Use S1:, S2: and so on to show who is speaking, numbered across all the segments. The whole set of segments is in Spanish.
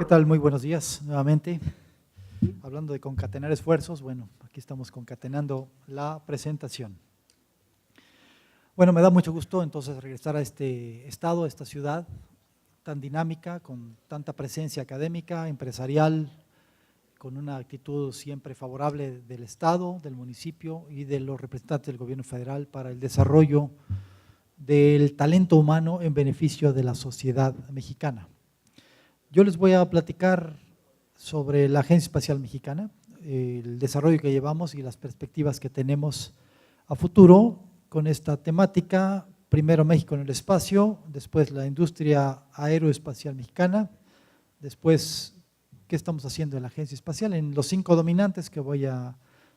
S1: tal? Muy buenos días nuevamente. Hablando de concatenar esfuerzos, bueno, aquí estamos concatenando la presentación. Bueno, me da mucho gusto entonces regresar a este estado, a esta ciudad tan dinámica, con tanta presencia académica, empresarial, con una actitud siempre favorable del Estado, del municipio y de los representantes del gobierno federal para el desarrollo del talento humano en beneficio de la sociedad mexicana. Yo les voy a platicar sobre la Agencia Espacial Mexicana, el desarrollo que llevamos y las perspectivas que tenemos a futuro con esta temática. Primero México en el espacio, después la industria aeroespacial mexicana, después qué estamos haciendo en la Agencia Espacial, en los 5 dominantes que voy a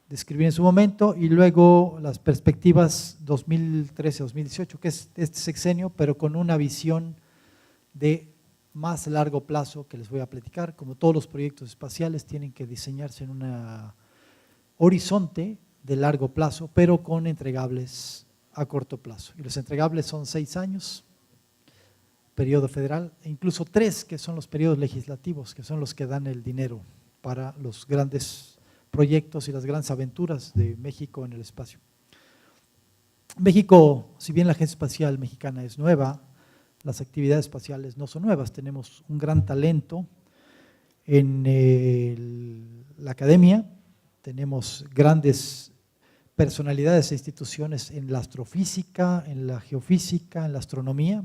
S1: describir en su momento, y luego las perspectivas 2013-2018, que es este sexenio, pero con una visión de más largo plazo que les voy a platicar. Como todos los proyectos espaciales tienen que diseñarse en un horizonte de largo plazo, pero con entregables a corto plazo. Y los entregables son 6 años, periodo federal, e incluso 3, que son los periodos legislativos, que son los que dan el dinero para los grandes proyectos y las grandes aventuras de México en el espacio. México, si bien la Agencia Espacial Mexicana es nueva, las actividades espaciales no son nuevas. Tenemos un gran talento en la academia, tenemos grandes personalidades e instituciones en la astrofísica, en la geofísica, en la astronomía.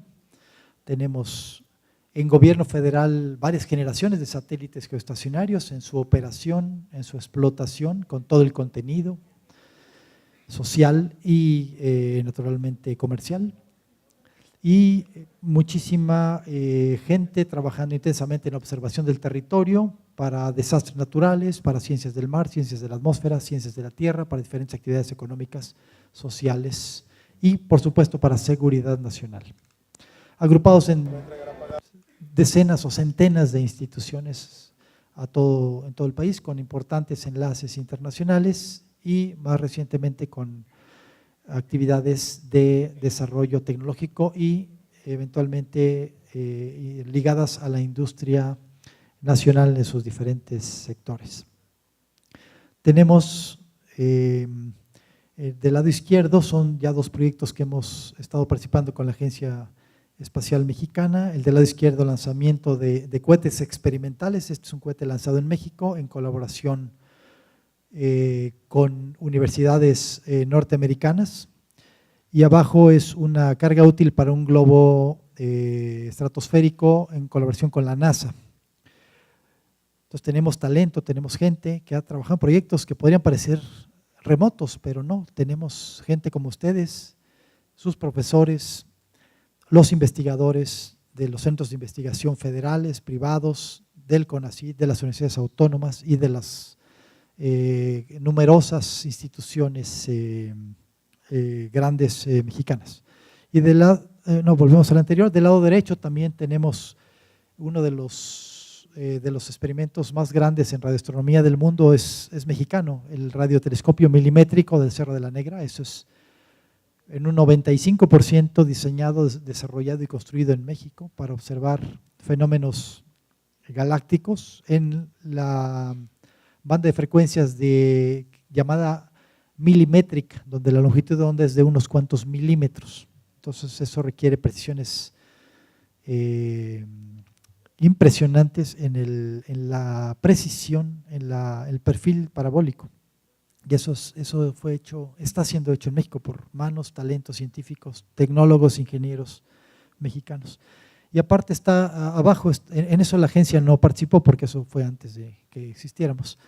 S1: Tenemos en gobierno federal varias generaciones de satélites geoestacionarios en su operación, en su explotación, con todo el contenido social y naturalmente comercial. Y muchísima gente trabajando intensamente en la observación del territorio para desastres naturales, para ciencias del mar, ciencias de la atmósfera, ciencias de la tierra, para diferentes actividades económicas, sociales y, por supuesto, para seguridad nacional. Agrupados en decenas o centenas de instituciones en todo el país, con importantes enlaces internacionales y más recientemente con actividades de desarrollo tecnológico y eventualmente ligadas a la industria nacional en sus diferentes sectores. Tenemos del lado izquierdo, son ya 2 proyectos que hemos estado participando con la Agencia Espacial Mexicana. El del lado izquierdo, lanzamiento de cohetes experimentales. Este es un cohete lanzado en México en colaboración con universidades norteamericanas, y abajo es una carga útil para un globo estratosférico en colaboración con la NASA. Entonces tenemos talento, tenemos gente que ha trabajado en proyectos que podrían parecer remotos, pero no, tenemos gente como ustedes, sus profesores, los investigadores de los centros de investigación federales, privados, del CONACYT, de las universidades autónomas y de las numerosas instituciones grandes mexicanas. Y volvemos al anterior, del lado derecho también tenemos uno de los experimentos más grandes en radioastronomía del mundo, es mexicano, el radiotelescopio milimétrico del Cerro de la Negra. Eso es en un 95% diseñado, desarrollado y construido en México para observar fenómenos galácticos en la banda de frecuencias llamada milimétrica, donde la longitud de onda es de unos cuantos milímetros. Entonces eso requiere precisiones impresionantes en la precisión, en el perfil parabólico. Y eso fue hecho, está siendo hecho en México por manos, talentos científicos, tecnólogos, ingenieros mexicanos. Y aparte está abajo, en eso la agencia no participó porque eso fue antes de que existiéramos.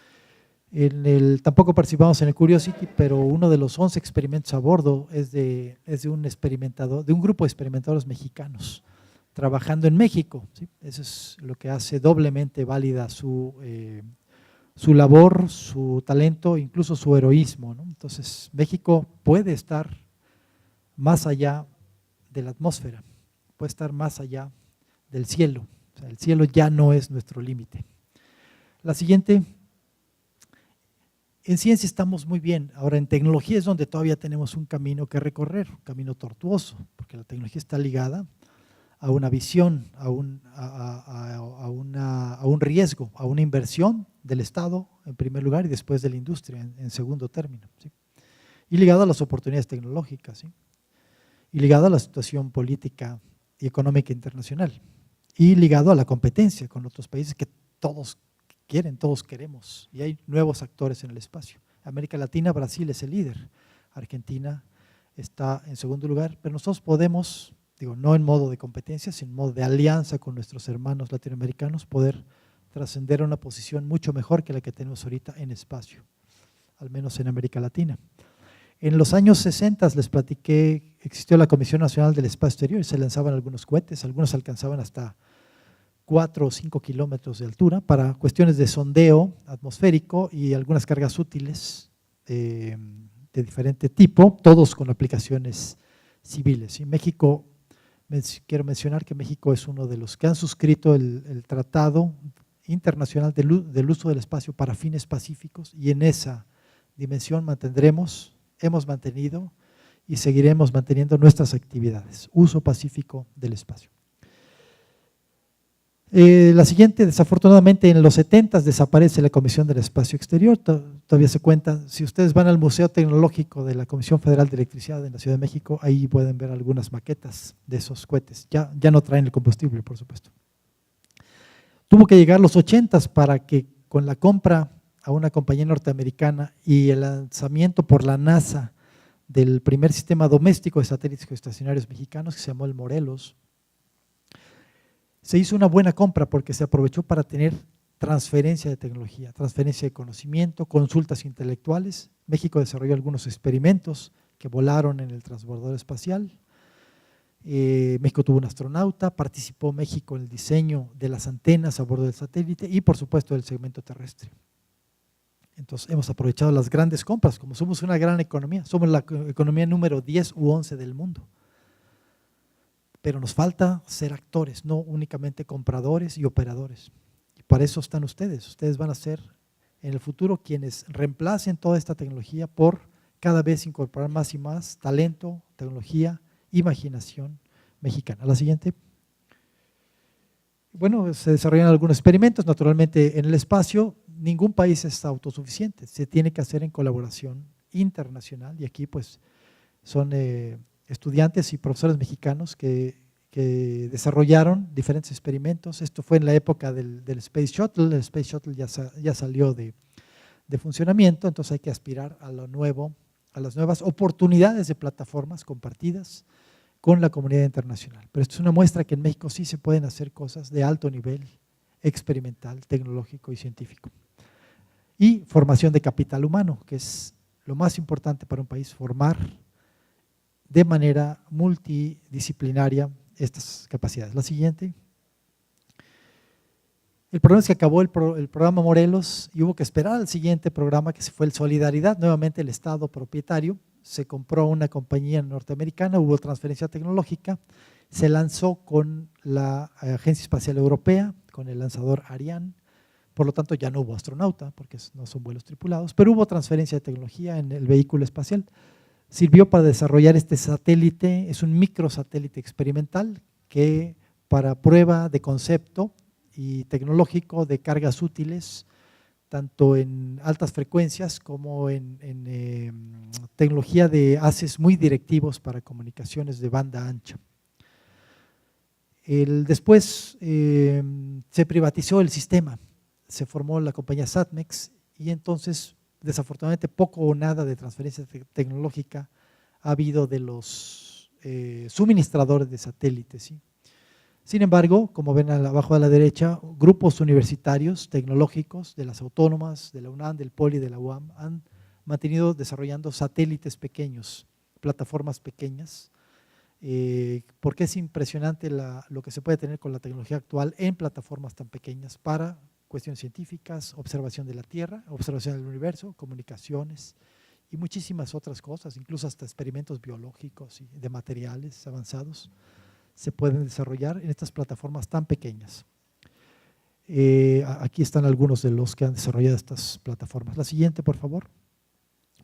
S1: Tampoco participamos en el Curiosity, pero uno de los 11 experimentos a bordo es de un grupo de experimentadores mexicanos trabajando en México, ¿sí? Eso es lo que hace doblemente válida su labor, su talento, incluso su heroísmo, ¿no? Entonces México puede estar más allá de la atmósfera, puede estar más allá del cielo. O sea, el cielo ya no es nuestro límite. La siguiente. En ciencia estamos muy bien, ahora en tecnología es donde todavía tenemos un camino que recorrer, un camino tortuoso, porque la tecnología está ligada a una visión, a un riesgo, a una inversión del Estado en primer lugar y después de la industria en segundo término, ¿sí? Y ligado a las oportunidades tecnológicas, ¿sí? Y ligado a la situación política y económica internacional, y ligado a la competencia con otros países que todos quieren, todos queremos, y hay nuevos actores en el espacio. América Latina, Brasil es el líder, Argentina está en segundo lugar, pero nosotros podemos, digo, no en modo de competencia, sino en modo de alianza con nuestros hermanos latinoamericanos, poder trascender a una posición mucho mejor que la que tenemos ahorita en espacio, al menos en América Latina. En los años 60 les platiqué, existió la Comisión Nacional del Espacio Exterior y se lanzaban algunos cohetes, algunos alcanzaban hasta 4 o 5 kilómetros de altura para cuestiones de sondeo atmosférico y algunas cargas útiles de diferente tipo, todos con aplicaciones civiles. Y México, quiero mencionar que México es uno de los que han suscrito el Tratado Internacional del Uso del Espacio para fines pacíficos, y en esa dimensión hemos mantenido y seguiremos manteniendo nuestras actividades, uso pacífico del espacio. La siguiente, desafortunadamente en los 70 desaparece la Comisión del Espacio Exterior, todavía se cuenta, si ustedes van al Museo Tecnológico de la Comisión Federal de Electricidad en la Ciudad de México, ahí pueden ver algunas maquetas de esos cohetes, ya no traen el combustible, por supuesto. Tuvo que llegar los 80 para que con la compra a una compañía norteamericana y el lanzamiento por la NASA del primer sistema doméstico de satélites geoestacionarios mexicanos, que se llamó el Morelos, se hizo una buena compra porque se aprovechó para tener transferencia de tecnología, transferencia de conocimiento, consultas intelectuales. México desarrolló algunos experimentos que volaron en el transbordador espacial. México tuvo un astronauta, participó México en el diseño de las antenas a bordo del satélite y por supuesto del segmento terrestre. Entonces hemos aprovechado las grandes compras, como somos una gran economía, somos la economía número 10 u 11 del mundo. Pero nos falta ser actores, no únicamente compradores y operadores. Y para eso están ustedes van a ser en el futuro quienes reemplacen toda esta tecnología por cada vez incorporar más y más talento, tecnología, imaginación mexicana. La siguiente. Bueno, se desarrollan algunos experimentos, naturalmente en el espacio, ningún país es autosuficiente, se tiene que hacer en colaboración internacional y aquí pues son estudiantes y profesores mexicanos que desarrollaron diferentes experimentos. Esto fue en la época del Space Shuttle, el Space Shuttle ya salió de funcionamiento, entonces hay que aspirar a lo nuevo, a las nuevas oportunidades de plataformas compartidas con la comunidad internacional. Pero esto es una muestra que en México sí se pueden hacer cosas de alto nivel experimental, tecnológico y científico. Y formación de capital humano, que es lo más importante para un país, formar de manera multidisciplinaria estas capacidades. La siguiente. El problema es que acabó el programa Morelos y hubo que esperar al siguiente programa, que fue el Solidaridad. Nuevamente el Estado propietario se compró una compañía norteamericana, hubo transferencia tecnológica, se lanzó con la Agencia Espacial Europea, con el lanzador Ariane, por lo tanto ya no hubo astronauta porque no son vuelos tripulados, pero hubo transferencia de tecnología en el vehículo espacial. Sirvió para desarrollar este satélite, es un microsatélite experimental que para prueba de concepto y tecnológico de cargas útiles, tanto en altas frecuencias como en tecnología de haces muy directivos para comunicaciones de banda ancha. Después se privatizó el sistema, se formó la compañía Satmex y entonces desafortunadamente poco o nada de transferencia tecnológica ha habido de los suministradores de satélites, ¿sí? Sin embargo, como ven abajo a la derecha, grupos universitarios tecnológicos de las autónomas, de la UNAM, del POLI, de la UAM, han mantenido desarrollando satélites pequeños, plataformas pequeñas, porque es impresionante lo que se puede tener con la tecnología actual en plataformas tan pequeñas para cuestiones científicas, observación de la Tierra, observación del universo, comunicaciones y muchísimas otras cosas, incluso hasta experimentos biológicos y de materiales avanzados se pueden desarrollar en estas plataformas tan pequeñas. Aquí están algunos de los que han desarrollado estas plataformas. La siguiente, por favor.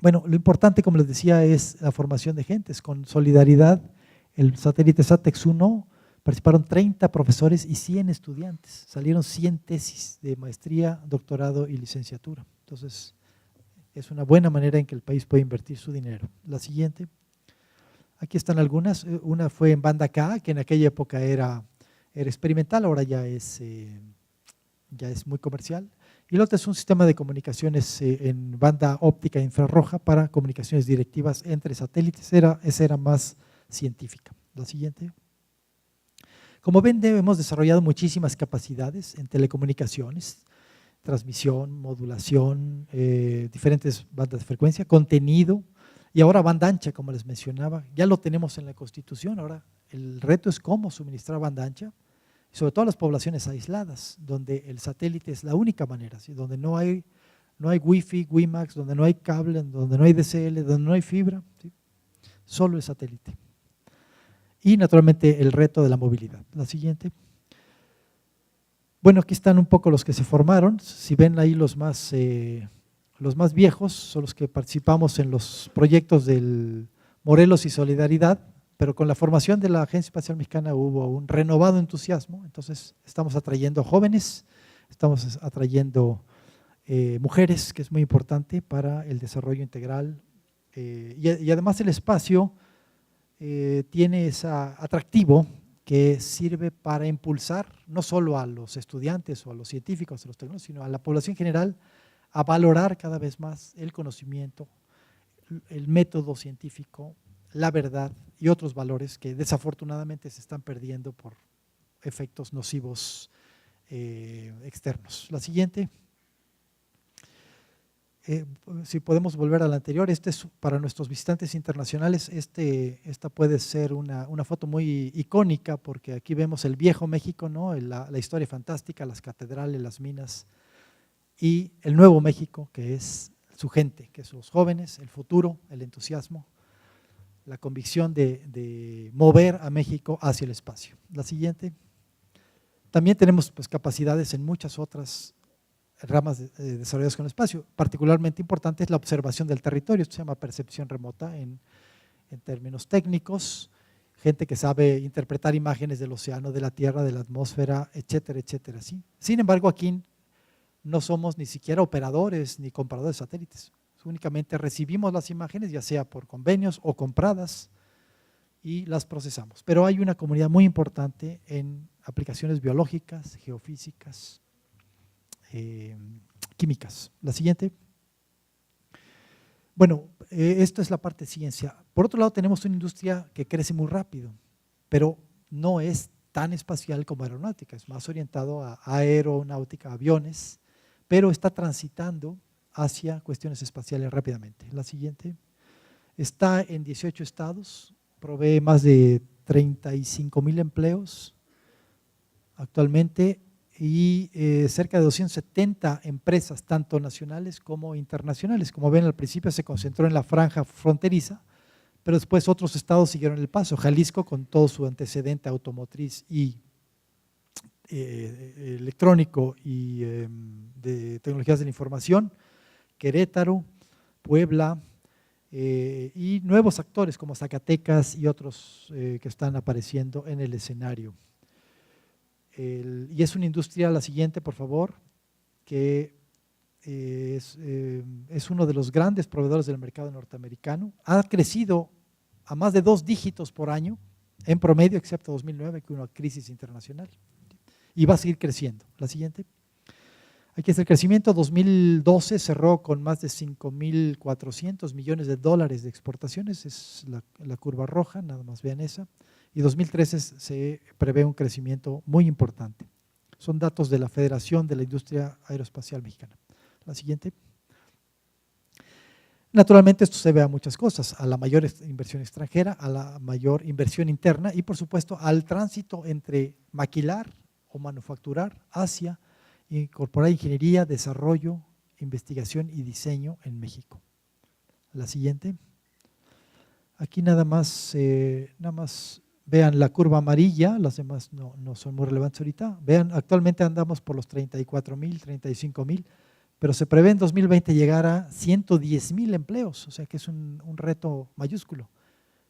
S1: Bueno, lo importante, como les decía, es la formación de gentes. Con Solidaridad, el satélite SATEX-1 Participaron 30 profesores y 100 estudiantes. Salieron 100 tesis de maestría, doctorado y licenciatura. Entonces, es una buena manera en que el país puede invertir su dinero. La siguiente. Aquí están algunas. Una fue en banda K, que en aquella época era experimental, ahora ya es muy comercial. Y la otra es un sistema de comunicaciones en banda óptica infrarroja para comunicaciones directivas entre satélites. Esa era más científica. La siguiente. Como ven, hemos desarrollado muchísimas capacidades en telecomunicaciones, transmisión, modulación, diferentes bandas de frecuencia, contenido y ahora banda ancha, como les mencionaba. Ya lo tenemos en la Constitución, ahora el reto es cómo suministrar banda ancha, sobre todo a las poblaciones aisladas, donde el satélite es la única manera, ¿sí? Donde no hay Wi-Fi, WiMAX, donde no hay cable, donde no hay DSL, donde no hay fibra, ¿sí? Solo el satélite. Y naturalmente el reto de la movilidad. La siguiente. Bueno, aquí están un poco los que se formaron. Si ven ahí los más viejos, son los que participamos en los proyectos del Morelos y Solidaridad, pero con la formación de la Agencia Espacial Mexicana hubo un renovado entusiasmo. Entonces estamos atrayendo jóvenes, estamos atrayendo mujeres, que es muy importante para el desarrollo integral. Y además el espacio tiene ese atractivo que sirve para impulsar no solo a los estudiantes o a los científicos, a los tecnólogos, sino a la población general a valorar cada vez más el conocimiento, el método científico, la verdad y otros valores que desafortunadamente se están perdiendo por efectos nocivos externos. La siguiente. Si podemos volver a la anterior, este es para nuestros visitantes internacionales. Esta puede ser una foto muy icónica porque aquí vemos el viejo México, ¿no? La historia fantástica, las catedrales, las minas, y el nuevo México, que es su gente, que son los jóvenes, el futuro, el entusiasmo, la convicción de mover a México hacia el espacio. La siguiente. También tenemos pues, capacidades en muchas otras ramas desarrolladas con el espacio. Particularmente importante es la observación del territorio. Esto se llama percepción remota en términos técnicos. Gente que sabe interpretar imágenes del océano, de la tierra, de la atmósfera, etcétera, etcétera. ¿Sí? Sin embargo, aquí no somos ni siquiera operadores ni compradores de satélites. Únicamente recibimos las imágenes, ya sea por convenios o compradas, y las procesamos. Pero hay una comunidad muy importante en aplicaciones biológicas, geofísicas, químicas. La siguiente. Bueno, esto es la parte de ciencia. Por otro lado, tenemos una industria que crece muy rápido, pero no es tan espacial como aeronáutica, es más orientado a aeronáutica, aviones, pero está transitando hacia cuestiones espaciales rápidamente. La siguiente. Está en 18 estados, provee más de 35,000 empleos actualmente y cerca de 270 empresas, tanto nacionales como internacionales. Como ven, al principio se concentró en la franja fronteriza, pero después otros estados siguieron el paso. Jalisco, con todo su antecedente automotriz y electrónico y de tecnologías de la información, Querétaro, Puebla, y nuevos actores como Zacatecas y otros que están apareciendo en el escenario. Y es una industria, la siguiente por favor, que es uno de los grandes proveedores del mercado norteamericano. Ha crecido a más de 2 dígitos por año en promedio, excepto 2009, que hubo una crisis internacional, y va a seguir creciendo. La siguiente. Aquí está el crecimiento. 2012 cerró con más de 5.400 millones de dólares de exportaciones, es la curva roja, nada más vean esa, y 2013 se prevé un crecimiento muy importante. Son datos de la Federación de la Industria Aeroespacial Mexicana. La siguiente. Naturalmente esto se ve a muchas cosas, a la mayor inversión extranjera, a la mayor inversión interna y por supuesto al tránsito entre maquilar o manufacturar hacia incorporar ingeniería, desarrollo, investigación y diseño en México. La siguiente. Aquí nada más vean la curva amarilla, las demás no son muy relevantes ahorita. Vean, actualmente andamos por los 34,000, 35,000, pero se prevé en 2020 llegar a 110,000 empleos, o sea que es un reto mayúsculo.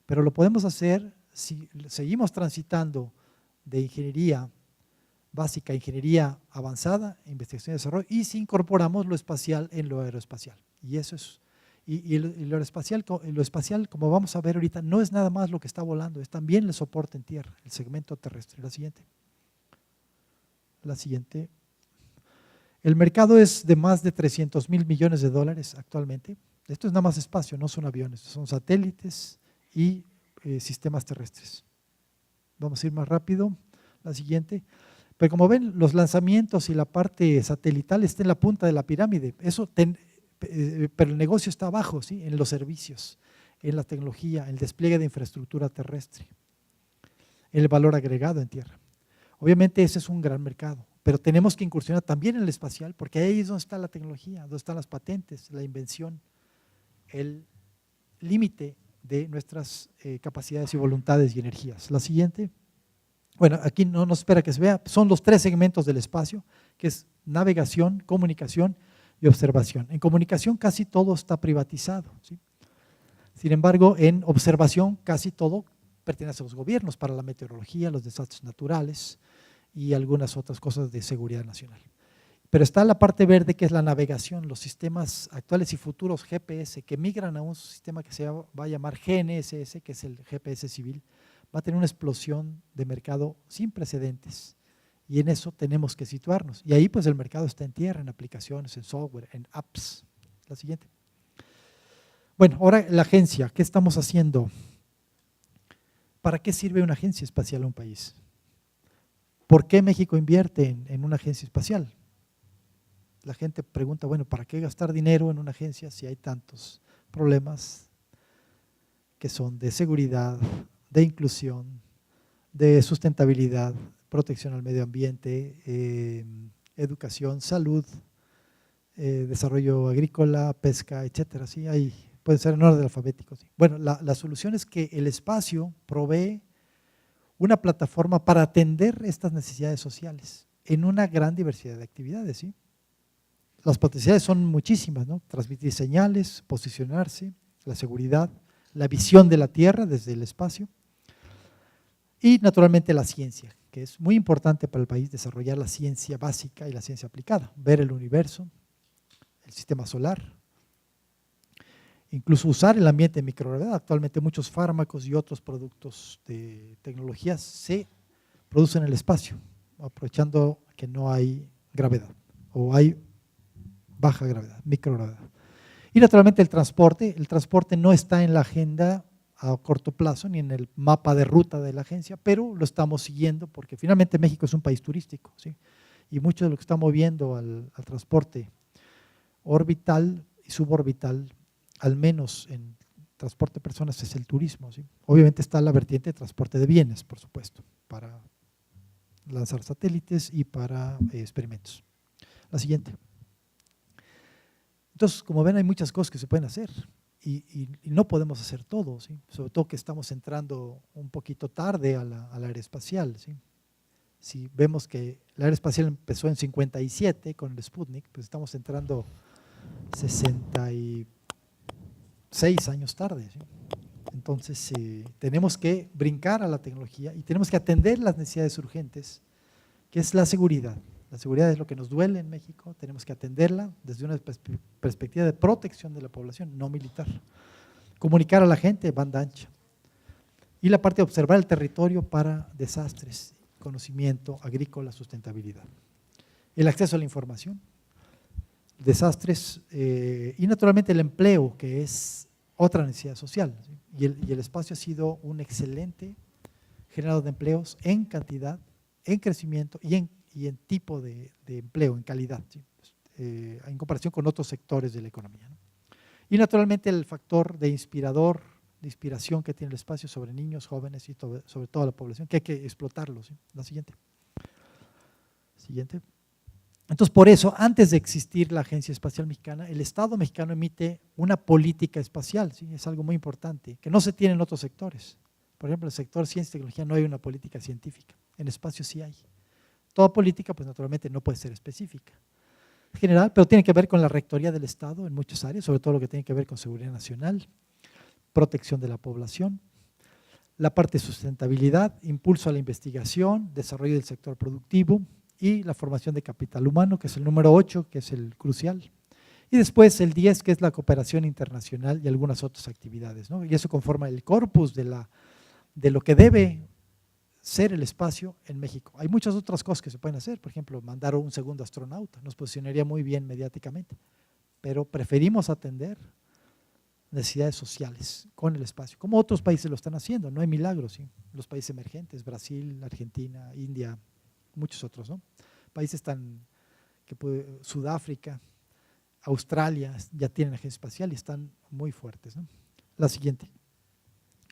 S1: Pero lo podemos hacer si seguimos transitando de ingeniería básica, ingeniería avanzada, investigación y desarrollo, y si incorporamos lo espacial en lo aeroespacial. Y eso es, lo espacial, como vamos a ver ahorita, no es nada más lo que está volando, es también el soporte en tierra, el segmento terrestre. La siguiente. La siguiente. El mercado es de más de 300,000 millones de dólares actualmente. Esto es nada más espacio, no son aviones, son satélites y sistemas terrestres. Vamos a ir más rápido. La siguiente. Pero como ven, los lanzamientos y la parte satelital está en la punta de la pirámide. Pero el negocio está abajo, ¿sí? En los servicios, en la tecnología, en el despliegue de infraestructura terrestre, en el valor agregado en tierra. Obviamente ese es un gran mercado, pero tenemos que incursionar también en el espacial, porque ahí es donde está la tecnología, donde están las patentes, la invención, el límite de nuestras capacidades y voluntades y energías. La siguiente. Bueno, aquí no nos espera que se vea, son los 3 segmentos del espacio, que es navegación, comunicación y observación. En comunicación casi todo está privatizado, ¿sí? Sin embargo, en observación casi todo pertenece a los gobiernos para la meteorología, los desastres naturales y algunas otras cosas de seguridad nacional. Pero está la parte verde, que es la navegación, los sistemas actuales y futuros GPS que migran a un sistema que se va a llamar GNSS, que es el GPS civil. Va a tener una explosión de mercado sin precedentes y en eso tenemos que situarnos. Y ahí pues el mercado está en tierra, en aplicaciones, en software, en apps. La siguiente. Bueno, ahora la agencia, ¿qué estamos haciendo? ¿Para qué sirve una agencia espacial a un país? ¿Por qué México invierte en una agencia espacial? La gente pregunta, bueno, ¿para qué gastar dinero en una agencia si hay tantos problemas que son de seguridad, de inclusión, de sustentabilidad, protección al medio ambiente, educación, salud, desarrollo agrícola, pesca, etcétera? ¿Sí? Ahí pueden ser en orden alfabético. ¿Sí? Bueno, la solución es que el espacio provee una plataforma para atender estas necesidades sociales en una gran diversidad de actividades. ¿Sí? Las potencialidades son muchísimas, ¿no? Transmitir señales, posicionarse, la seguridad, la visión de la Tierra desde el espacio y naturalmente la ciencia, que es muy importante para el país desarrollar la ciencia básica y la ciencia aplicada, ver el universo, el sistema solar, incluso usar el ambiente de microgravedad. Actualmente muchos fármacos y otros productos de tecnología se producen en el espacio, aprovechando que no hay gravedad o hay baja gravedad, microgravedad. Y naturalmente el transporte no está en la agenda a corto plazo ni en el mapa de ruta de la agencia, pero lo estamos siguiendo porque finalmente México es un país turístico, ¿sí? Y mucho de lo que está moviendo al transporte orbital y suborbital, al menos en transporte de personas, es el turismo, ¿sí? Obviamente está la vertiente de transporte de bienes, por supuesto, para lanzar satélites y para experimentos. La siguiente. Entonces, como ven, hay muchas cosas que se pueden hacer y no podemos hacer todo, ¿sí? Sobre todo que estamos entrando un poquito tarde a la aeroespacial, ¿sí? Si vemos que la aeroespacial empezó en 57 con el Sputnik, pues estamos entrando 66 años tarde, ¿sí? Entonces, tenemos que brincar a la tecnología y tenemos que atender las necesidades urgentes, que es la seguridad. La seguridad es lo que nos duele en México, tenemos que atenderla desde una perspectiva de protección de la población, no militar. Comunicar a la gente, banda ancha. Y la parte de observar el territorio para desastres, conocimiento agrícola, sustentabilidad. El acceso a la información, desastres y naturalmente el empleo, que es otra necesidad social, ¿sí? Y el espacio ha sido un excelente generador de empleos en cantidad, en crecimiento y en tipo de empleo, en calidad, ¿sí? En comparación con otros sectores de la economía, ¿no? Y naturalmente el factor de inspiración que tiene el espacio sobre niños, jóvenes y sobre toda la población, que hay que explotarlo, ¿sí? La siguiente. Siguiente. Entonces, por eso, antes de existir la Agencia Espacial Mexicana, el Estado mexicano emite una política espacial, ¿sí? Es algo muy importante, que no se tiene en otros sectores. Por ejemplo, en el sector ciencia y tecnología no hay una política científica, en espacio sí hay. Toda política, pues naturalmente no puede ser específica, general, pero tiene que ver con la rectoría del Estado en muchas áreas, sobre todo lo que tiene que ver con seguridad nacional, protección de la población, la parte de sustentabilidad, impulso a la investigación, desarrollo del sector productivo y la formación de capital humano, que es el número 8, que es el crucial. Y después el 10, que es la cooperación internacional y algunas otras actividades, ¿no? Y eso conforma el corpus de lo que debe ser el espacio en México. Hay muchas otras cosas que se pueden hacer, por ejemplo, mandar un segundo astronauta, nos posicionaría muy bien mediáticamente, pero preferimos atender necesidades sociales con el espacio, como otros países lo están haciendo, no hay milagros, ¿sí? Los países emergentes, Brasil, Argentina, India, muchos otros, ¿no? Países Sudáfrica, Australia, ya tienen agencia espacial y están muy fuertes, ¿no? La siguiente.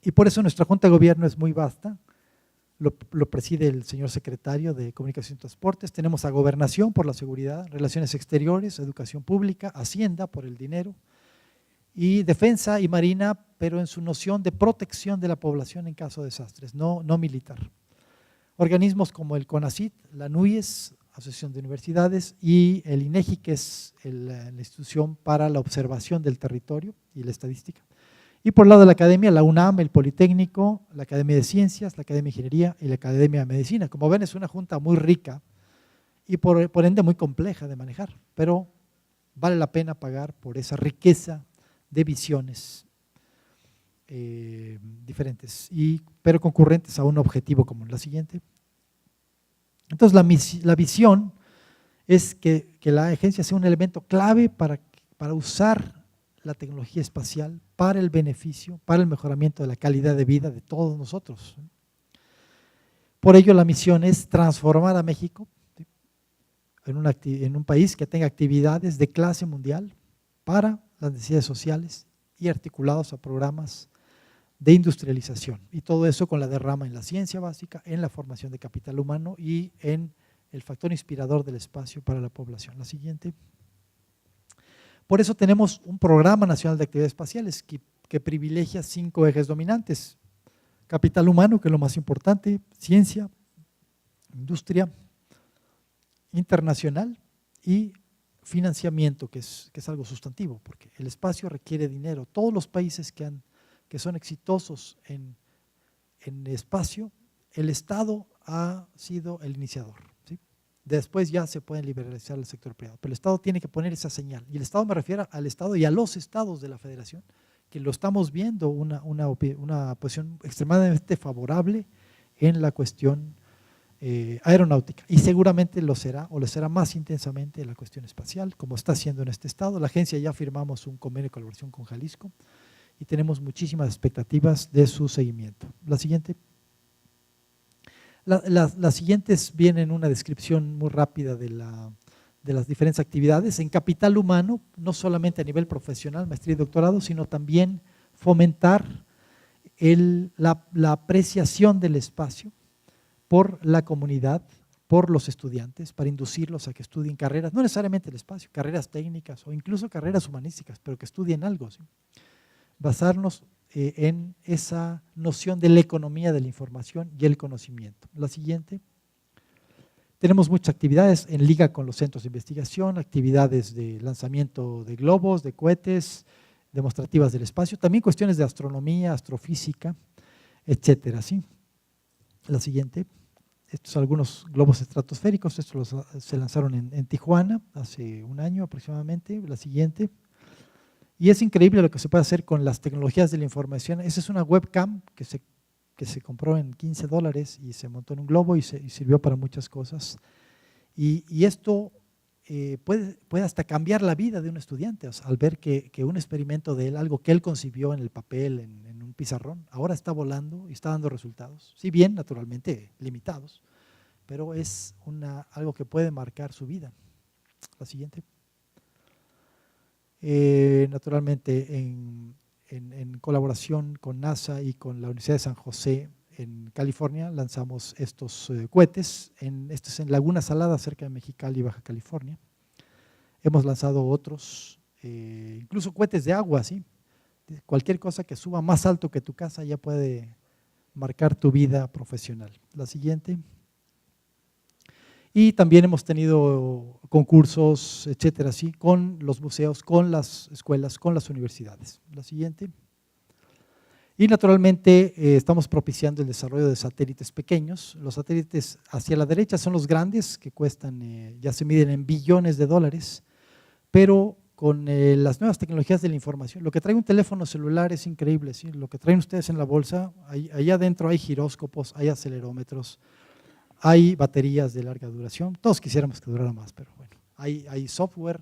S1: Y por eso nuestra Junta de Gobierno es muy vasta, lo preside el señor secretario de Comunicación y Transportes, tenemos a Gobernación por la seguridad, Relaciones Exteriores, Educación Pública, Hacienda por el dinero, y Defensa y Marina, pero en su noción de protección de la población en caso de desastres, no militar. Organismos como el CONACYT, la NUYES, Asociación de Universidades, y el INEGI, que es la institución para la observación del territorio y la estadística. Y por el lado de la academia, la UNAM, el Politécnico, la Academia de Ciencias, la Academia de Ingeniería y la Academia de Medicina. Como ven, es una junta muy rica y por ende muy compleja de manejar, pero vale la pena pagar por esa riqueza de visiones diferentes, pero concurrentes a un objetivo común. La siguiente. Entonces, la visión es que la agencia sea un elemento clave para usar la tecnología espacial para el beneficio, para el mejoramiento de la calidad de vida de todos nosotros. Por ello, la misión es transformar a México en un país que tenga actividades de clase mundial para las necesidades sociales y articulados a programas de industrialización. Y todo eso con la derrama en la ciencia básica, en la formación de capital humano y en el factor inspirador del espacio para la población. La siguiente. Por eso tenemos un Programa Nacional de Actividades Espaciales que privilegia 5 ejes dominantes: capital humano, que es lo más importante, ciencia, industria, internacional y financiamiento, que es algo sustantivo, porque el espacio requiere dinero. Todos los países que son exitosos en espacio, el Estado ha sido el iniciador, ¿sí? Después ya se puede liberalizar el sector privado, pero el Estado tiene que poner esa señal, y el Estado me refiero al Estado y a los estados de la Federación, que lo estamos viendo una posición extremadamente favorable en la cuestión aeronáutica, y seguramente lo será más intensamente en la cuestión espacial, como está haciendo en este estado. La agencia ya firmamos un convenio de colaboración con Jalisco y tenemos muchísimas expectativas de su seguimiento. La siguiente. Las siguientes vienen una descripción muy rápida de las diferentes actividades. En capital humano, no solamente a nivel profesional, maestría y doctorado, sino también fomentar la apreciación del espacio por la comunidad, por los estudiantes, para inducirlos a que estudien carreras, no necesariamente el espacio, carreras técnicas o incluso carreras humanísticas, pero que estudien algo, ¿sí? Basarnos en esa noción de la economía de la información y el conocimiento. La siguiente. Tenemos muchas actividades en liga con los centros de investigación, actividades de lanzamiento de globos, de cohetes, demostrativas del espacio, también cuestiones de astronomía, astrofísica, etcétera, ¿sí? La siguiente. Estos son algunos globos estratosféricos, estos se lanzaron en Tijuana hace un año aproximadamente. La siguiente. Y es increíble lo que se puede hacer con las tecnologías de la información. Esa es una webcam que se compró en $15 y se montó en un globo y sirvió para muchas cosas. Y esto puede hasta cambiar la vida de un estudiante, o sea, al ver que un experimento de él, algo que él concibió en el papel, en un pizarrón, ahora está volando y está dando resultados. Si bien, naturalmente, limitados, pero es algo que puede marcar su vida. La siguiente. Naturalmente, en colaboración con NASA y con la Universidad de San José en California, lanzamos estos cohetes. Esto es en Laguna Salada, cerca de Mexicali, Baja California. Hemos lanzado otros, incluso cohetes de agua, ¿sí? Cualquier cosa que suba más alto que tu casa ya puede marcar tu vida profesional. La siguiente. Y también hemos tenido concursos, etcétera, ¿sí? Con los museos, con las escuelas, con las universidades. La siguiente. Y naturalmente estamos propiciando el desarrollo de satélites pequeños. Los satélites hacia la derecha son los grandes, que cuestan, ya se miden en billones de dólares, pero con las nuevas tecnologías de la información, lo que trae un teléfono celular es increíble, ¿sí? Lo que traen ustedes en la bolsa, ahí adentro hay giróscopos, hay acelerómetros, hay baterías de larga duración, todos quisiéramos que durara más, pero bueno, hay software,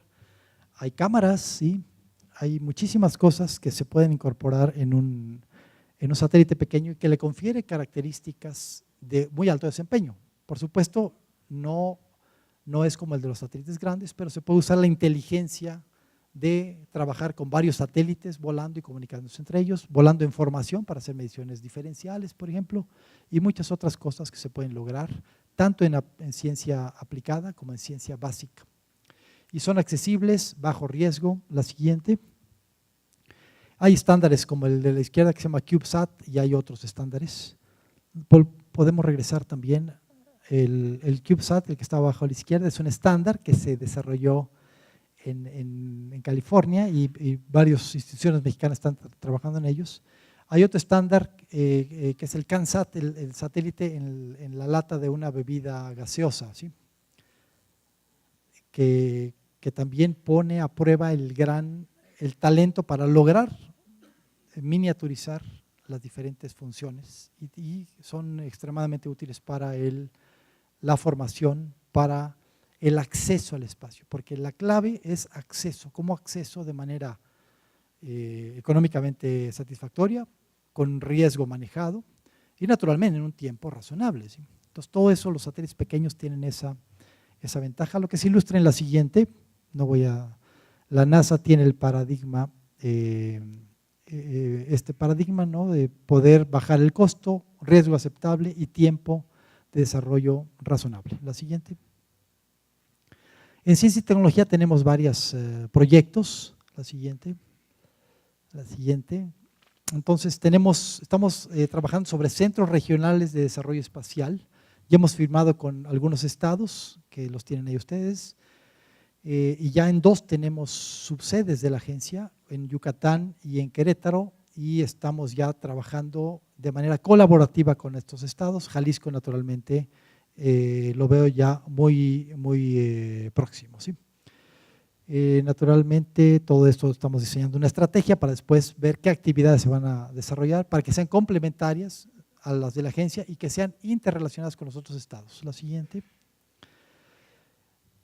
S1: hay cámaras, ¿sí? Hay muchísimas cosas que se pueden incorporar en un satélite pequeño y que le confiere características de muy alto desempeño. Por supuesto, no es como el de los satélites grandes, pero se puede usar la inteligencia de trabajar con varios satélites volando y comunicándose entre ellos, volando en formación para hacer mediciones diferenciales, por ejemplo, y muchas otras cosas que se pueden lograr, tanto en ciencia aplicada como en ciencia básica. Y son accesibles, bajo riesgo. La siguiente. Hay estándares como el de la izquierda que se llama CubeSat y hay otros estándares. Podemos regresar también. El CubeSat, el que está abajo a la izquierda, es un estándar que se desarrolló en California y varias instituciones mexicanas están trabajando en ellos. Hay otro estándar que es el CanSat, el satélite en la lata de una bebida gaseosa, ¿sí? que también pone a prueba el talento para lograr miniaturizar las diferentes funciones y son extremadamente útiles para la formación, para el acceso al espacio, porque la clave es acceso, cómo acceso de manera económicamente satisfactoria, con riesgo manejado y naturalmente en un tiempo razonable, ¿sí? Entonces todo eso, los satélites pequeños tienen esa ventaja. Lo que se ilustra en la siguiente, la NASA tiene el paradigma, este paradigma, ¿no?, de poder bajar el costo, riesgo aceptable y tiempo de desarrollo razonable. La siguiente. En ciencia y tecnología tenemos varios proyectos. La siguiente. Entonces estamos trabajando sobre centros regionales de desarrollo espacial. Ya hemos firmado con algunos estados que los tienen ahí ustedes. Y ya en 2 tenemos subsedes de la agencia, en Yucatán y en Querétaro, y estamos ya trabajando de manera colaborativa con estos estados. Jalisco, naturalmente, lo veo ya muy próximo, ¿sí? Naturalmente, todo esto estamos diseñando una estrategia para después ver qué actividades se van a desarrollar para que sean complementarias a las de la agencia y que sean interrelacionadas con los otros estados. La siguiente.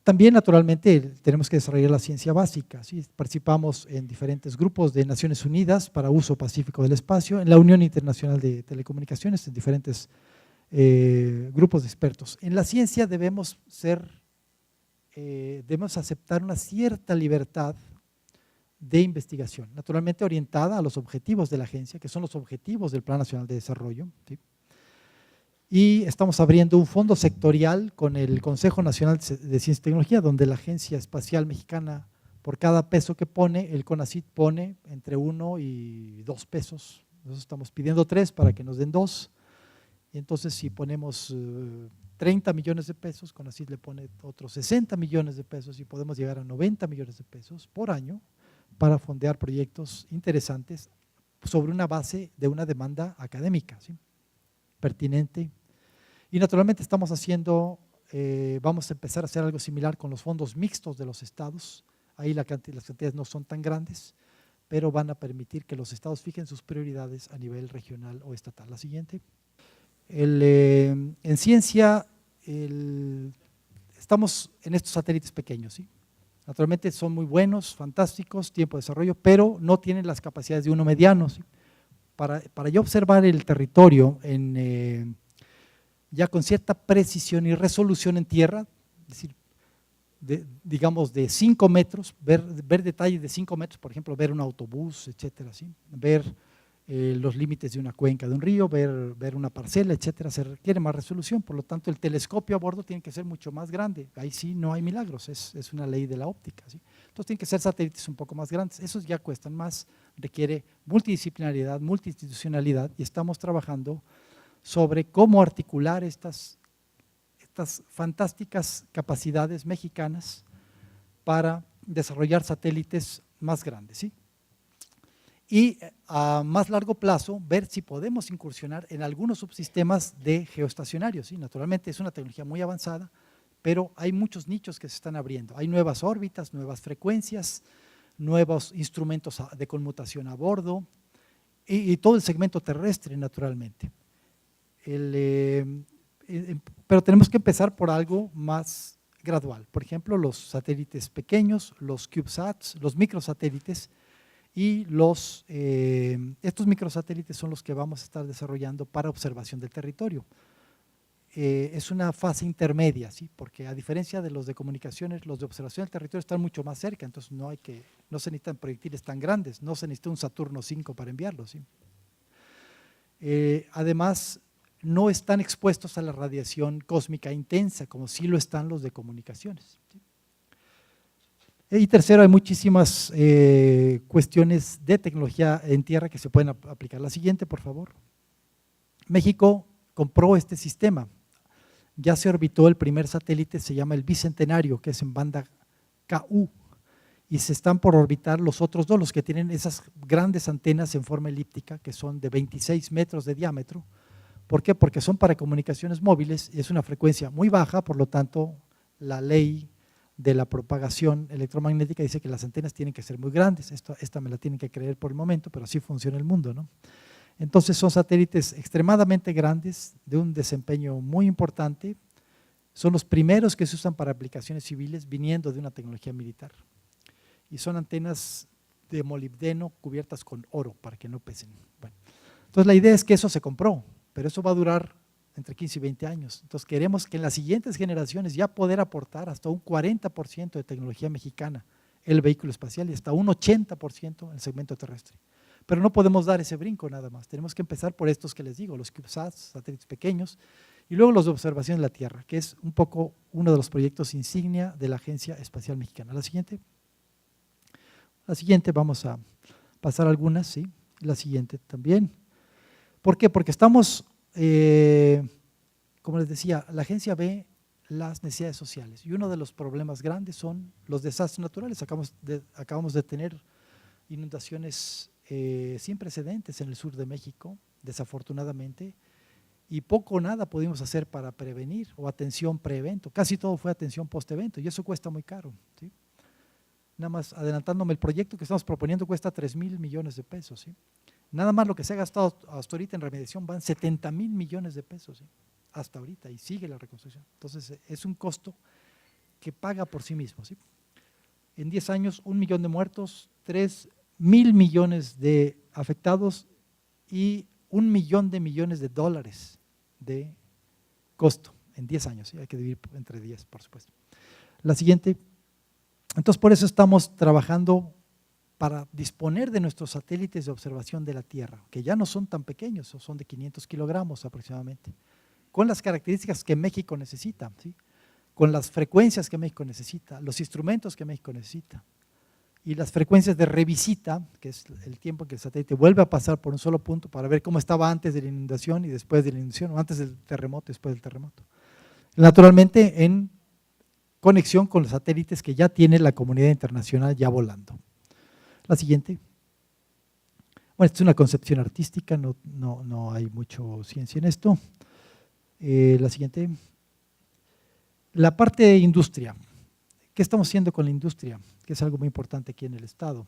S1: También, naturalmente, tenemos que desarrollar la ciencia básica, ¿sí? Participamos en diferentes grupos de Naciones Unidas para uso pacífico del espacio, en la Unión Internacional de Telecomunicaciones, en diferentes grupos de expertos. En la ciencia debemos aceptar una cierta libertad de investigación, naturalmente orientada a los objetivos de la agencia, que son los objetivos del Plan Nacional de Desarrollo, ¿sí? Y estamos abriendo un fondo sectorial con el Consejo Nacional de Ciencia y Tecnología, donde la Agencia Espacial Mexicana, por cada peso que pone, el CONACYT pone entre 1 y 2 pesos. Nosotros estamos pidiendo 3 para que nos den 2. Y entonces si ponemos 30 millones de pesos, CONACYT le pone otros 60 millones de pesos y podemos llegar a 90 millones de pesos por año para fondear proyectos interesantes sobre una base de una demanda académica, ¿sí?, pertinente. Y naturalmente estamos vamos a empezar a hacer algo similar con los fondos mixtos de los estados. Ahí las cantidades no son tan grandes, pero van a permitir que los estados fijen sus prioridades a nivel regional o estatal. La siguiente. En ciencia, estamos en estos satélites pequeños, ¿sí? Naturalmente son muy buenos, fantásticos, tiempo de desarrollo, pero no tienen las capacidades de uno mediano, ¿sí? Para yo observar el territorio ya con cierta precisión y resolución en tierra, es decir, digamos de 5 metros, ver detalles de 5 metros, por ejemplo, ver un autobús, etcétera, ¿sí?, ver los límites de una cuenca de un río, ver una parcela, etcétera, se requiere más resolución. Por lo tanto, el telescopio a bordo tiene que ser mucho más grande. Ahí sí no hay milagros, es una ley de la óptica, ¿sí? Entonces tienen que ser satélites un poco más grandes. Esos ya cuestan más, requiere multidisciplinaridad, multiinstitucionalidad, y estamos trabajando sobre cómo articular estas fantásticas capacidades mexicanas para desarrollar satélites más grandes, ¿sí? y a más largo plazo ver si podemos incursionar en algunos subsistemas de geoestacionarios. ¿Sí? Naturalmente es una tecnología muy avanzada, pero hay muchos nichos que se están abriendo. Hay nuevas órbitas, nuevas frecuencias, nuevos instrumentos de conmutación a bordo y todo el segmento terrestre, naturalmente. Pero tenemos que empezar por algo más gradual. Por ejemplo, los satélites pequeños, los CubeSats, los microsatélites, y estos microsatélites son los que vamos a estar desarrollando para observación del territorio. Es una fase intermedia, ¿sí? Porque a diferencia de los de comunicaciones, los de observación del territorio están mucho más cerca, entonces no se necesitan proyectiles tan grandes, no se necesita un Saturno 5 para enviarlos. ¿Sí? Además, no están expuestos a la radiación cósmica intensa, como sí lo están los de comunicaciones. ¿Sí? Y tercero, hay muchísimas cuestiones de tecnología en tierra que se pueden aplicar. La siguiente, por favor. México compró este sistema. Ya se orbitó el primer satélite, se llama el Bicentenario, que es en banda KU, y se están por orbitar los otros dos, los que tienen esas grandes antenas en forma elíptica, que son de 26 metros de diámetro. ¿Por qué? Porque son para comunicaciones móviles y es una frecuencia muy baja, por lo tanto, la ley de la propagación electromagnética dice que las antenas tienen que ser muy grandes. Esta me la tienen que creer por el momento, pero así funciona el mundo, ¿no? Entonces son satélites extremadamente grandes, de un desempeño muy importante. Son los primeros que se usan para aplicaciones civiles viniendo de una tecnología militar. Y son antenas de molibdeno cubiertas con oro para que no pesen. Bueno, entonces la idea es que eso se compró, pero eso va a durar entre 15 y 20 años. Entonces queremos que en las siguientes generaciones ya poder aportar hasta un 40% de tecnología mexicana en el vehículo espacial y hasta un 80% en el segmento terrestre. Pero no podemos dar ese brinco nada más, tenemos que empezar por estos que les digo, los CubeSats, satélites pequeños, y luego los de observación de la Tierra, que es un poco uno de los proyectos insignia de la Agencia Espacial Mexicana. La siguiente, vamos a pasar algunas, ¿sí? La siguiente también. ¿Por qué? Porque estamos, como les decía, la agencia ve las necesidades sociales y uno de los problemas grandes son los desastres naturales. Acabamos de tener inundaciones sin precedentes en el sur de México, desafortunadamente, y poco o nada pudimos hacer para prevenir o atención pre-evento. Casi todo fue atención post-evento y eso cuesta muy caro. ¿Sí? Nada más adelantándome, el proyecto que estamos proponiendo cuesta 3,000 millones de pesos. ¿Sí? Nada más lo que se ha gastado hasta ahorita en remediación van 70,000 millones de pesos, ¿sí? Hasta ahorita, y sigue la reconstrucción. Entonces es un costo que paga por sí mismo. ¿Sí? En 10 años, 1 millón de muertos, 3,000 millones de afectados y 1 millón de millones de dólares de costo en 10 años. ¿Sí? Hay que dividir entre 10, por supuesto. La siguiente. Entonces, por eso estamos trabajando para disponer de nuestros satélites de observación de la Tierra, que ya no son tan pequeños, son de 500 kilogramos aproximadamente, con las características que México necesita, ¿sí? Con las frecuencias que México necesita, los instrumentos que México necesita y las frecuencias de revisita, que es el tiempo en que el satélite vuelve a pasar por un solo punto para ver cómo estaba antes de la inundación y después de la inundación, o antes del terremoto y después del terremoto. Naturalmente en conexión con los satélites que ya tiene la comunidad internacional ya volando. La siguiente. Bueno, esta es una concepción artística, no hay mucho ciencia en esto. La siguiente. La parte de industria. ¿Qué estamos haciendo con la industria? Que es algo muy importante aquí en el estado.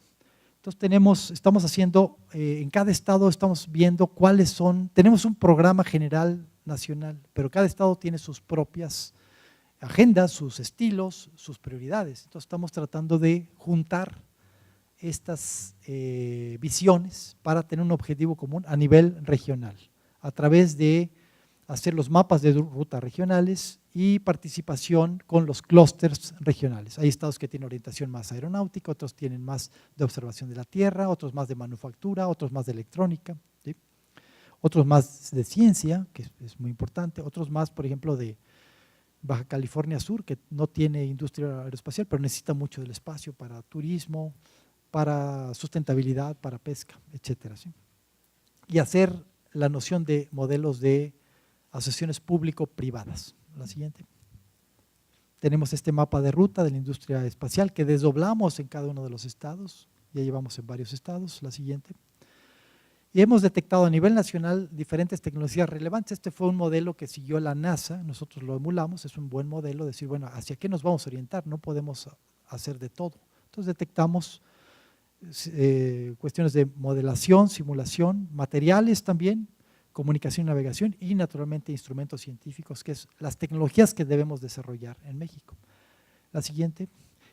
S1: Entonces estamos haciendo, en cada estado estamos viendo cuáles son, tenemos un programa general nacional, pero cada estado tiene sus propias agendas, sus estilos, sus prioridades. Entonces estamos tratando de juntar estas visiones para tener un objetivo común a nivel regional, a través de hacer los mapas de ruta regionales y participación con los clústeres regionales. Hay estados que tienen orientación más aeronáutica, otros tienen más de observación de la Tierra, otros más de manufactura, otros más de electrónica, ¿sí? Otros más de ciencia, que es muy importante, otros más, por ejemplo, de Baja California Sur, que no tiene industria aeroespacial, pero necesita mucho del espacio para turismo, para sustentabilidad, para pesca, etcétera, ¿sí? Y hacer la noción de modelos de asociaciones público-privadas. La siguiente. Tenemos este mapa de ruta de la industria espacial que desdoblamos en cada uno de los estados, ya llevamos en varios estados. La siguiente. Y hemos detectado a nivel nacional diferentes tecnologías relevantes. Este fue un modelo que siguió la NASA, nosotros lo emulamos, es un buen modelo, decir, bueno, ¿hacia qué nos vamos a orientar? No podemos hacer de todo. Entonces detectamos cuestiones de modelación, simulación, materiales también, comunicación y navegación y naturalmente instrumentos científicos, que es las tecnologías que debemos desarrollar en México. La siguiente.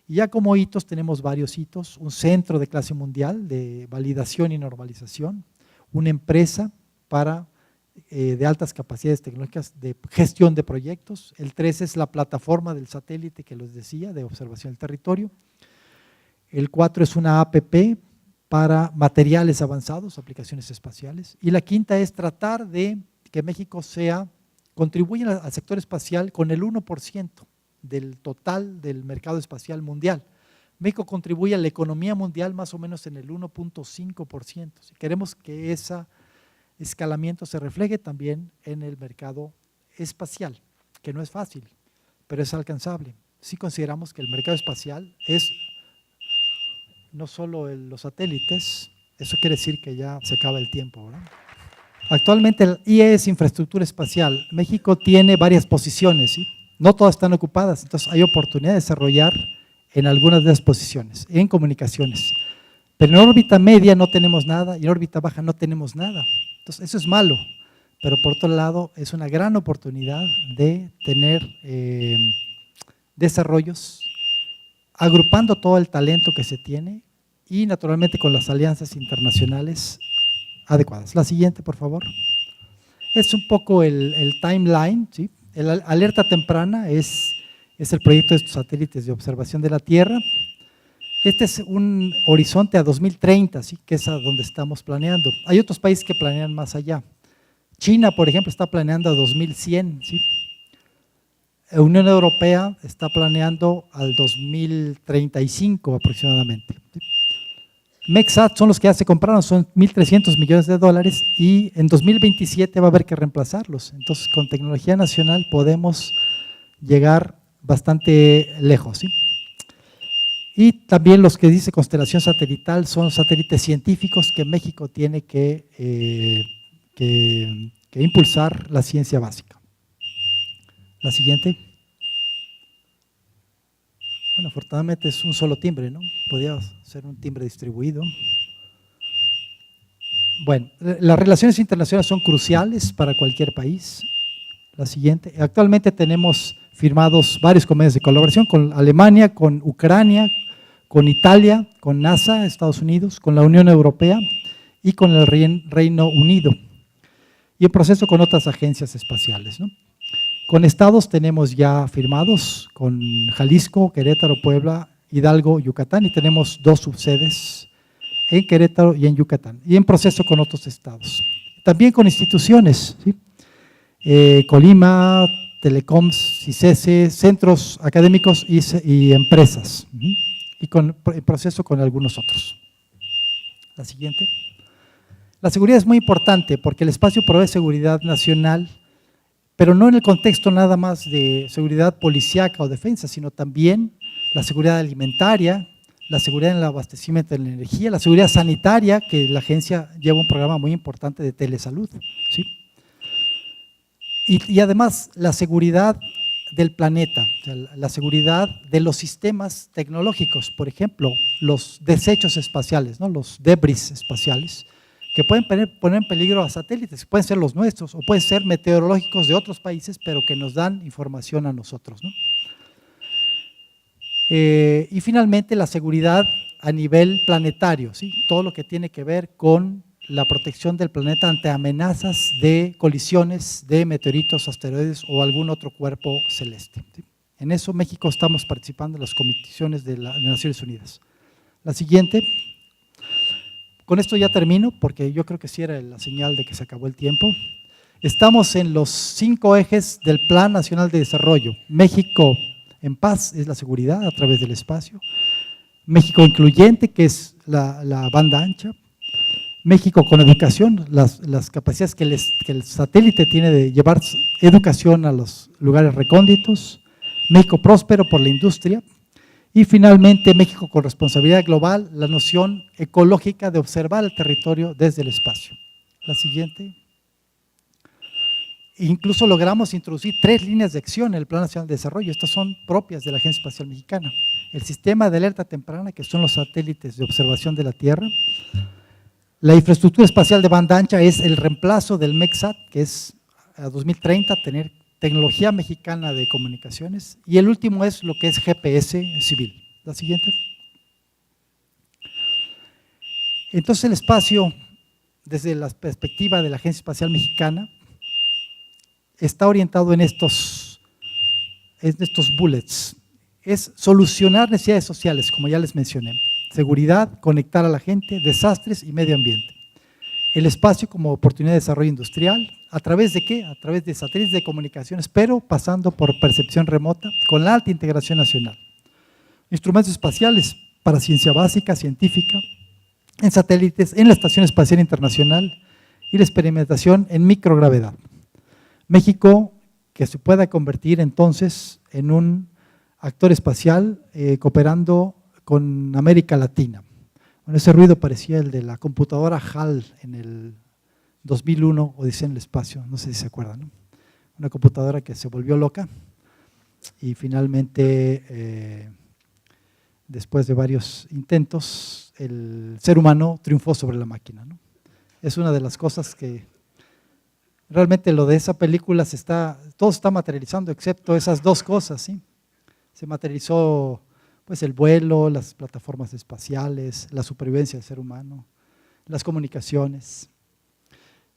S1: Y ya como hitos tenemos varios hitos, un centro de clase mundial de validación y normalización, una empresa de altas capacidades tecnológicas de gestión de proyectos. El 3 es la plataforma del satélite que les decía, de observación del territorio. El 4 es una APP para materiales avanzados, aplicaciones espaciales. Y la quinta es tratar de que México contribuya al sector espacial con el 1% del total del mercado espacial mundial. México contribuye a la economía mundial más o menos en el 1.5%. Si queremos que ese escalamiento se refleje también en el mercado espacial, que no es fácil, pero es alcanzable. Si consideramos que el mercado espacial es no solo los satélites, eso quiere decir que ya se acaba el tiempo, ¿verdad? Actualmente el IE es infraestructura espacial. México tiene varias posiciones, ¿sí? No todas están ocupadas, entonces hay oportunidad de desarrollar en algunas de las posiciones, en comunicaciones. Pero en órbita media no tenemos nada y en órbita baja no tenemos nada. Entonces eso es malo, pero por otro lado es una gran oportunidad de tener desarrollos agrupando todo el talento que se tiene y naturalmente con las alianzas internacionales adecuadas. La siguiente, por favor. Es un poco el timeline, ¿sí? El alerta temprana es el proyecto de estos satélites de observación de la Tierra. Este es un horizonte a 2030, ¿sí? Que es a donde estamos planeando. Hay otros países que planean más allá. China, por ejemplo, está planeando a 2100, ¿sí? La Unión Europea está planeando al 2035 aproximadamente, ¿sí? MEXAT son los que ya se compraron, son 1.300 millones de dólares y en 2027 va a haber que reemplazarlos. Entonces, con tecnología nacional podemos llegar bastante lejos, ¿sí? Y también los que dice constelación satelital son satélites científicos que México tiene que impulsar la ciencia básica. La siguiente. Bueno, afortunadamente es un solo timbre, ¿no? Podría ser un timbre distribuido. Bueno, las relaciones internacionales son cruciales para cualquier país. La siguiente. Actualmente tenemos firmados varios convenios de colaboración con Alemania, con Ucrania, con Italia, con NASA, Estados Unidos, con la Unión Europea y con el Reino Unido. Y en proceso con otras agencias espaciales, ¿no? Con estados tenemos ya firmados con Jalisco, Querétaro, Puebla, Hidalgo, Yucatán y tenemos 2 subsedes en Querétaro y en Yucatán y en proceso con otros estados. También con instituciones, ¿sí? Colima, Telecoms, CICESE, centros académicos y empresas y en proceso con algunos otros. La siguiente. La seguridad es muy importante porque el espacio provee seguridad nacional, pero no en el contexto nada más de seguridad policíaca o defensa, sino también la seguridad alimentaria, la seguridad en el abastecimiento de la energía, la seguridad sanitaria, que la agencia lleva un programa muy importante de telesalud, ¿sí? Y además la seguridad del planeta, o sea, la seguridad de los sistemas tecnológicos, por ejemplo, los desechos espaciales, ¿no? Los debris espaciales, que pueden poner en peligro a satélites, pueden ser los nuestros o pueden ser meteorológicos de otros países, pero que nos dan información a nosotros, ¿no? Y finalmente la seguridad a nivel planetario, ¿sí? Todo lo que tiene que ver con la protección del planeta ante amenazas de colisiones de meteoritos, asteroides o algún otro cuerpo celeste, ¿sí? En eso México estamos participando en las comisiones de las Naciones Unidas. La siguiente. Con esto ya termino porque yo creo que sí era la señal de que se acabó el tiempo. Estamos en los 5 ejes del Plan Nacional de Desarrollo. México en paz es la seguridad a través del espacio. México incluyente, que es la banda ancha. México con educación, las capacidades que el satélite tiene de llevar educación a los lugares recónditos. México próspero por la industria. Y finalmente, México con responsabilidad global, la noción ecológica de observar el territorio desde el espacio. La siguiente. Incluso logramos introducir 3 líneas de acción en el Plan Nacional de Desarrollo. Estas son propias de la Agencia Espacial Mexicana. El sistema de alerta temprana, que son los satélites de observación de la Tierra. La infraestructura espacial de banda ancha es el reemplazo del MECSAT, que es a 2030 tener tecnología mexicana de comunicaciones. Y el último es lo que es GPS civil. La siguiente. Entonces el espacio, desde la perspectiva de la Agencia Espacial Mexicana, está orientado en estos bullets. Es solucionar necesidades sociales, como ya les mencioné. Seguridad, conectar a la gente, desastres y medio ambiente. El espacio como oportunidad de desarrollo industrial, ¿a través de qué? A través de satélites de comunicaciones, pero pasando por percepción remota con la alta integración nacional. Instrumentos espaciales para ciencia básica, científica, en satélites, en la Estación Espacial Internacional y la experimentación en microgravedad. México, que se pueda convertir entonces en un actor espacial cooperando con América Latina. Bueno, ese ruido parecía el de la computadora HAL en el 2001, Odisea en el espacio, no sé si se acuerdan, ¿no? Una computadora que se volvió loca y finalmente, después de varios intentos, el ser humano triunfó sobre la máquina, ¿no? Es una de las cosas que realmente lo de esa película todo se está materializando excepto esas 2 cosas, ¿sí? Se materializó pues el vuelo, las plataformas espaciales, la supervivencia del ser humano, las comunicaciones,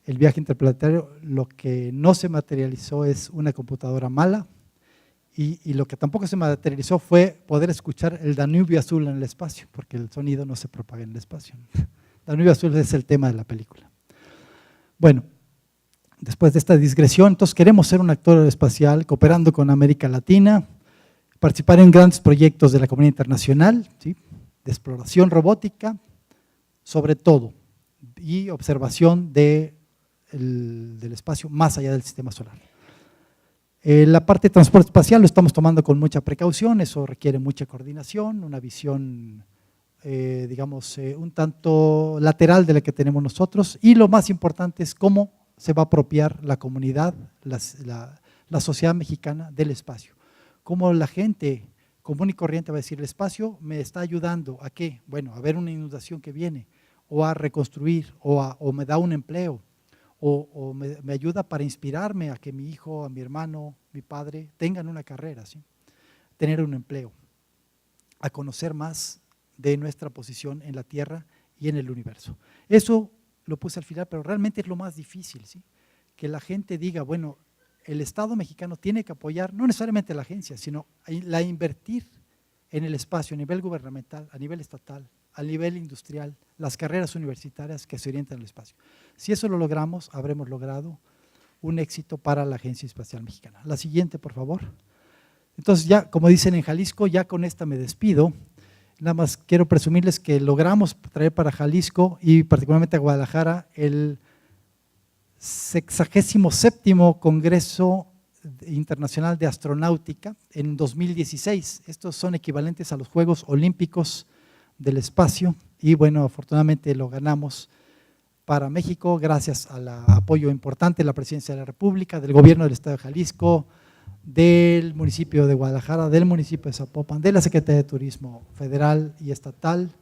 S1: el viaje interplanetario. Lo que no se materializó es una computadora mala y lo que tampoco se materializó fue poder escuchar el Danubio Azul en el espacio, porque el sonido no se propaga en el espacio. Danubio Azul es el tema de la película. Bueno, después de esta digresión, entonces queremos ser un actor espacial cooperando con América Latina, participar en grandes proyectos de la comunidad internacional, ¿sí? De exploración robótica, sobre todo, y observación del espacio más allá del sistema solar. La parte de transporte espacial lo estamos tomando con mucha precaución, eso requiere mucha coordinación, una visión, digamos, un tanto lateral de la que tenemos nosotros, y lo más importante es cómo se va a apropiar la comunidad, la sociedad mexicana del espacio. Cómo la gente común y corriente va a decir, el espacio me está ayudando ¿a qué? Bueno, a ver una inundación que viene, o a reconstruir, o me da un empleo, o me ayuda para inspirarme a que mi hijo, a mi hermano, mi padre tengan una carrera, ¿sí? Tener un empleo, a conocer más de nuestra posición en la Tierra y en el universo. Eso lo puse al final, pero realmente es lo más difícil, ¿sí? Que la gente diga, bueno, el Estado mexicano tiene que apoyar, no necesariamente la agencia, sino la invertir en el espacio a nivel gubernamental, a nivel estatal, a nivel industrial, las carreras universitarias que se orientan al espacio. Si eso lo logramos, habremos logrado un éxito para la Agencia Espacial Mexicana. La siguiente, por favor. Entonces ya, como dicen en Jalisco, ya con esta me despido. Nada más quiero presumirles que logramos traer para Jalisco y particularmente a Guadalajara el 67º Congreso Internacional de Astronáutica en 2016. Estos son equivalentes a los Juegos Olímpicos del Espacio y bueno, afortunadamente lo ganamos para México gracias al apoyo importante de la Presidencia de la República, del Gobierno del Estado de Jalisco, del municipio de Guadalajara, del municipio de Zapopan, de la Secretaría de Turismo Federal y Estatal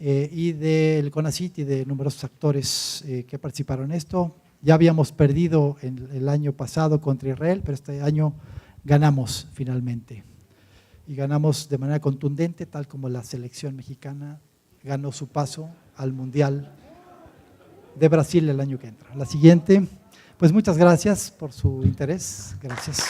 S1: y del CONACYT y de numerosos actores que participaron en esto. Ya habíamos perdido el año pasado contra Israel, pero este año ganamos finalmente. Y ganamos de manera contundente, tal como la selección mexicana ganó su paso al Mundial de Brasil el año que entra. La siguiente, pues muchas gracias por su interés. Gracias.